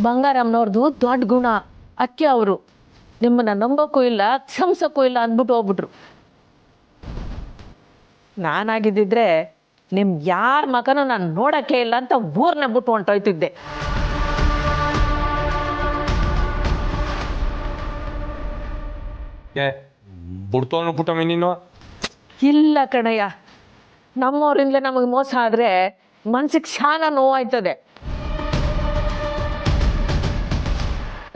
ಬಂಗಾರಮ್ಮನವ್ರದ್ದು ದೊಡ್ಡ ಗುಣ. ಅಕ್ಕೆ ಅವರು ನಿಮ್ಮನ್ನ ನಂಬೋಕ್ಕೂ ಇಲ್ಲ ಕ್ಷಮಿಸೋಕ್ಕೂ ಇಲ್ಲ ಅಂದ್ಬಿಟ್ಟು ಹೋಗ್ಬಿಟ್ರು. ನಾನಾಗಿದ್ದಿದ್ರೆ ನಿಮ್ಮ ಯಾರ ಮಗನೂ ನಾನು ನೋಡೋಕ್ಕೆ ಇಲ್ಲ ಅಂತ ಊರ್ನ ಬಿಟ್ಟು ಹೊಂಟೋಯ್ತಿದ್ದೆ. ಬಿಡ್ತೋನು ಪುಟ್ಟಮ್ಮ ನೀನು? ಇಲ್ಲ ಕಣಯ್ಯ, ನಮ್ಮವರಿಂದಲೇ ನಮಗೆ ಮೋಸ ಆದರೆ ಮನ್ಸಿಗೆ ಶಾನ ನೋವಾಯ್ತದೆ.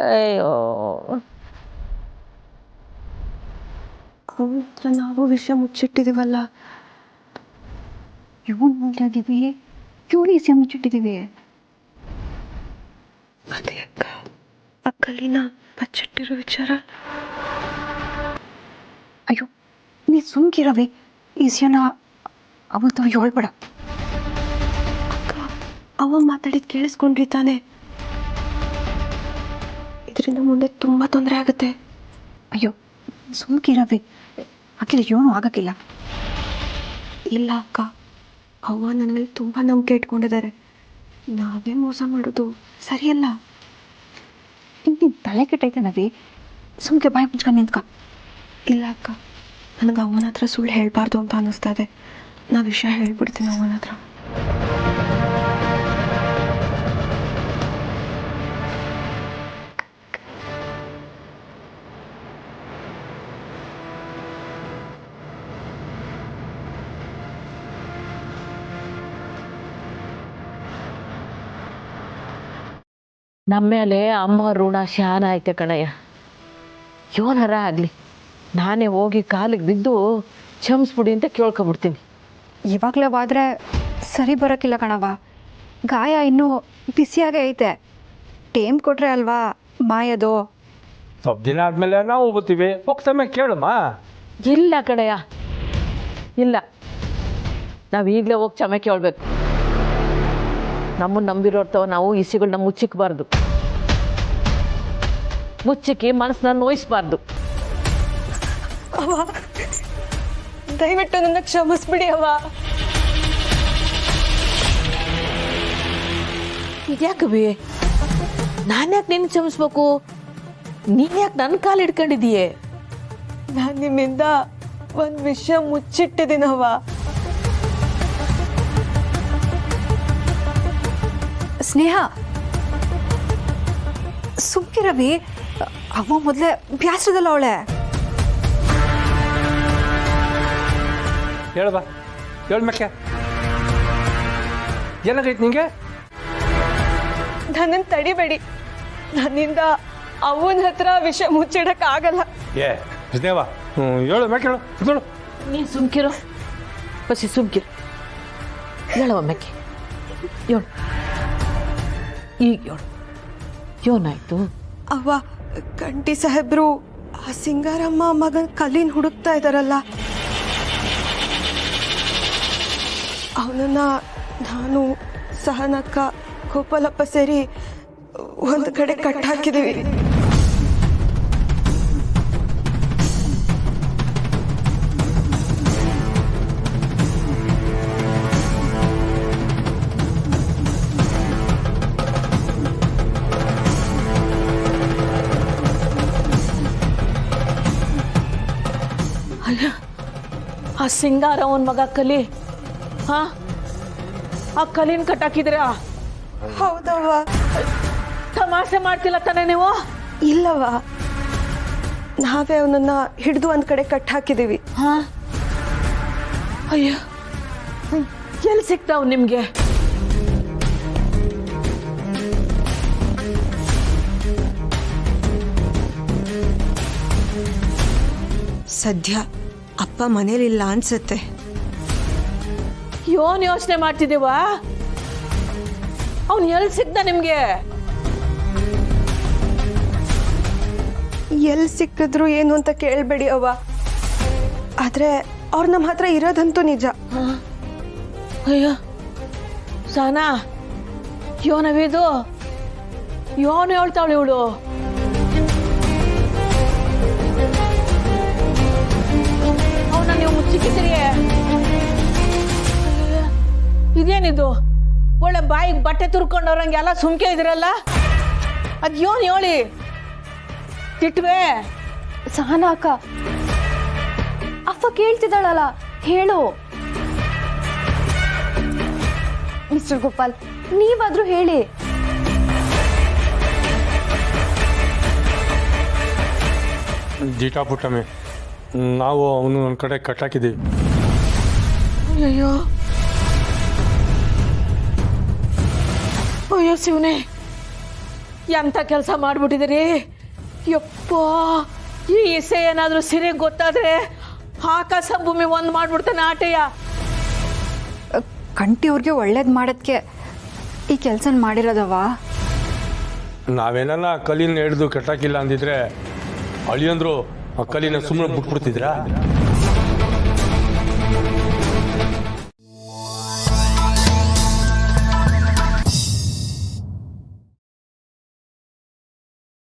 ಅಯ್ಯೋ, ಹೌದ್ರ ನಾವು ವಿಷಯ ಮುಚ್ಚಿಟ್ಟಿದೀವಲ್ಲ, ಇವನ್ ಮುಂದಾಗಿವಿ, ಇವಳು ವಿಷಯ ಮುಚ್ಚಿಟ್ಟಿದೀವಿ. ಅದೇ ಅಕ್ಕಲಿನ ಬಚ್ಚಿಟ್ಟಿರೋ ವಿಚಾರ. ಅಯ್ಯೋ, ನೀ ಸುಮ್ಕಿರವೆ, ಈ ವಿಷಯನ ಅವತ್ತು ಹೇಳ್ಬೇಡ. ಅಕ್ಕ ಅವ ಮಾತಾಡಿದ್ ಕೇಳಿಸ್ಕೊಂಡ್ರಿ ತಾನೆ? ಇದರಿಂದ ಮುಂದೆ ತುಂಬಾ ತೊಂದರೆ ಆಗುತ್ತೆ. ಅಯ್ಯೋ ಸುಮ್ಕಿರವೆ, ಆಕೆ ಏನೂ ಆಗಕ್ಕಿಲ್ಲ. ಇಲ್ಲ ಅಕ್ಕ, ಅವ್ವ ನನ್ನ ಮೇಲೆ ತುಂಬ ನಂಬಿಕೆ ಇಟ್ಕೊಂಡಿದ್ದಾರೆ. ನಾವೇ ಮೋಸ ಮಾಡೋದು ಸರಿಯಲ್ಲ. ನಿನ್ನ ತಲೆ ಕೆಟ್ಟೈತೆ ನವಿ, ಸುಮ್ಕೆ ಬಾಯಿ ಮುಚ್ಕೊಂಡು ನಿಂತ್ಕ. ಇಲ್ಲ ಅಕ್ಕ, ನನಗೆ ಅವನ ಹತ್ರ ಸುಳ್ಳು ಹೇಳಬಾರ್ದು ಅಂತ ಅನ್ನಿಸ್ತಾ ಇದೆ. ನಾ ವಿಷಯ ಹೇಳ್ಬಿಡ್ತೀನಿ ಅವನ ಹತ್ರ. ನಮ್ಮ ಮೇಲೆ ಅಮ್ಮ ಋಣ ಶಾನ ಐತೆ ಕಣಯ್ಯ. ಯೋನರ ಆಗಲಿ ನಾನೇ ಹೋಗಿ ಕಾಲಿಗೆ ಬಿದ್ದು ಕ್ಷಮಿಸ್ಬಿಡಿ ಅಂತ ಕೇಳ್ಕೊಬಿಡ್ತೀನಿ. ಇವಾಗಲವಾದರೆ ಸರಿ ಬರೋಕ್ಕಿಲ್ಲ ಕಣವ, ಗಾಯ ಇನ್ನೂ ಬಿಸಿಯಾಗೇ ಐತೆ. ಟೇಮ್ ಕೊಟ್ರೆ ಅಲ್ವಾ ಮಾಯದು. ಸ್ವಲ್ಪ ದಿನ ಆದಮೇಲೆ ನಾವು ಬರ್ತೀವಿ, ಹೋಗ್ತಮ್ಮೆ ಕೇಳಮ್ಮ. ಇಲ್ಲ ಕಣಯ್ಯ, ಇಲ್ಲ, ನಾವು ಈಗಲೇ ಹೋಗಿ ಕ್ಷಮೆ ಕೇಳಬೇಕು. ನಮ್ಮನ್ನು ನಂಬಿರೋರ್ತವ ನಾವು ಇಸಿಗಳನ್ನ ಮುಚ್ಚಿಕ್ಬಾರ್ದು, ಮುಚ್ಚಿಕ್ಕಿ ಮನಸ್ಸನ್ನ ನೋಯಿಸ್ಬಾರ್ದು. ಅವ ದಯವಿಟ್ಟು ನನ್ನ ಕ್ಷಮಿಸ್ಬಿಡಿ ಅವ. ಇದ್ಯಾಕವಿ ನಾನ್ಯಾಕೆ ನಿನ್ನ ಕ್ಷಮಿಸ್ಬೇಕು? ನೀನ್ ಯಾಕೆ ನನ್ನ ಕಾಲು ಹಿಡ್ಕೊಂಡಿದೀಯೇ? ನಾನು ನಿಮ್ಮಿಂದ ಒಂದು ವಿಷಯ ಮುಚ್ಚಿಟ್ಟಿದ್ದೀನವ. ಸ್ನೇಹ ಸುಮ್ಕಿರವಿ, ಅವ ಮೊದಲೇ ಬ್ಯಾಸ್ರದಲ್ಲ ಅವಳೆ. ಹೇಳಬಾ, ಹೇಳ್ಮಕ್ಕೆ ಏನಾಗೈತೆ ನಿಂಗೆ? ನನ್ನನ್ನು ತಡಿಬೇಡಿ, ನನ್ನಿಂದ ಅವನ ಹತ್ರ ವಿಷಯ ಮುಚ್ಚಿಡಕ್ಕಾಗಲ್ಲ. ಏ ದೇವ, ಹೇಳು ಮ್ಯಾಕೆ ಹೇಳು, ಹೇಳು. ನೀನು ಸುಮ್ಕಿರೋ ಬಸಿ, ಸುಮ್ಕಿರು. ಹೇಳವ ಮೆಕ್ಕೆ, ಹೇಳು ಈಗ ಹೇಳು, ಏನಾಯ್ತು? ಅವ್ವ, ಕಂಟಿ ಸಾಹೇಬ್ರು ಆ ಸಿಂಗಾರಮ್ಮ ಮಗನ ಕಲ್ಲಿನ ಹುಡುಕ್ತಾ ಇದ್ದಾರಲ್ಲ, ಅವನನ್ನ ನಾನು ಸಹನಕ್ಕ ಗೋಪಾಲಪ್ಪ ಸೇರಿ ಒಂದು ಕಡೆ ಕಟ್ ಹಾಕಿದೀವಿ. ಅಯ್ಯ, ಆ ಸಿಂಗಾರ ಅವನ ಮಗ ಕಲಿ, ಹಾ, ಆ ಕಲಿನ ಕಟ್ಟಾಕಿದ್ರ? ಹೌದವ್ವ. ತಮಾಷೆ ಮಾಡ್ತಿಲ್ಲ ತಾನೆ ನೀವು? ಇಲ್ಲವ, ನಾವೇ ಅವನನ್ನ ಹಿಡಿದು ಒಂದ್ ಕಡೆ ಕಟ್ ಹಾಕಿದೀವಿ. ಹಾ, ಅಯ್ಯ, ಎಲ್ಲಿ ಸಿಗ್ತಾವ್ ನಿಮ್ಗೆ? ಸದ್ಯ ಅಪ್ಪ ಮನೇಲಿಲ್ಲ ಅನ್ಸತ್ತೆ. ಯೋನ್ ಯೋಚನೆ ಮಾಡ್ತಿದ್ದೀವ? ಅವನು ಎಲ್ಲಿ ಸಿಗ್ದ ನಿಮ್ಗೆ? ಎಲ್ಲಿ ಸಿಕ್ಕಿದ್ರು ಏನು ಅಂತ ಕೇಳಬೇಡಿ ಅವ್ವ, ಆದ್ರೆ ಅವ್ರು ನಮ್ಮ ಹತ್ರ ಇರೋದಂತೂ ನಿಜ. ಅಯ್ಯೋ ಸಾನಾ, ಯೋನವಿದು ಯೋನು ಹೇಳ್ತಾವಳು ಇವಳು. ಅವನ ನೀವು ಮುಚ್ಚಿಕ್ಕಿದ್ರಿ. ಇದೇನಿದು? ಒಳ್ಳೆ ಬಾಯಿಗೆ ಬಟ್ಟೆ ತುರ್ಕೊಂಡವ್ರಂಗೆ ಎಲ್ಲ ಸುಮ್ಕೆ ಇದ್ರಲ್ಲ. ಅದ್ಯೋನ್ ಹೇಳಿ ತಿಟ್ವೆ ಸಹನಾ ಅಕ್ಕ ಅಪ್ಪ ಕೇಳ್ತಿದ್ದಾಳಲ್ಲ ಹೇಳು. ಮಿಸ್ಟರ್ ಗೋಪಾಲ್ ನೀವಾದ್ರೂ ಹೇಳಿ. ಜೀಟಾ ಪುಟ್ಟಮ್ಮೆ, ನಾವು ಅವನು ಒಂದು ಕಡೆ ಕಟ್ಟಾಕಿದ್ದೀವಿ. ಅಯ್ಯೋ ಅಯ್ಯೋ ಶಿವನೇ, ಎಂಥ ಕೆಲಸ ಮಾಡಿಬಿಟ್ಟಿದ್ದೀರಿ. ಯಪ್ಪ, ಈ ಇಸೆ ಏನಾದರೂ ಸಿರಿಯಾಗಿ ಗೊತ್ತಾದರೆ ಆಕಾಶ ಭೂಮಿ ಒಂದು ಮಾಡಿಬಿಡ್ತಾನೆ ಆಟೆಯ. ಕಂಟಿ ಅವ್ರಿಗೆ ಒಳ್ಳೇದು ಮಾಡೋದಕ್ಕೆ ಈ ಕೆಲಸ ಮಾಡಿರೋದವ. ನಾವೇನ ಕಲ್ಲಿನ ಹಿಡಿದು ಕಟ್ಟಾಕಿಲ್ಲ ಅಂದಿದ್ರೆ ಅಳಿಯಂದ್ರು ಆ ಕಲ್ಲಿನ ಸುಮ್ಮನೆ ಬಿಟ್ಬಿಡ್ತಿದ್ರಾ?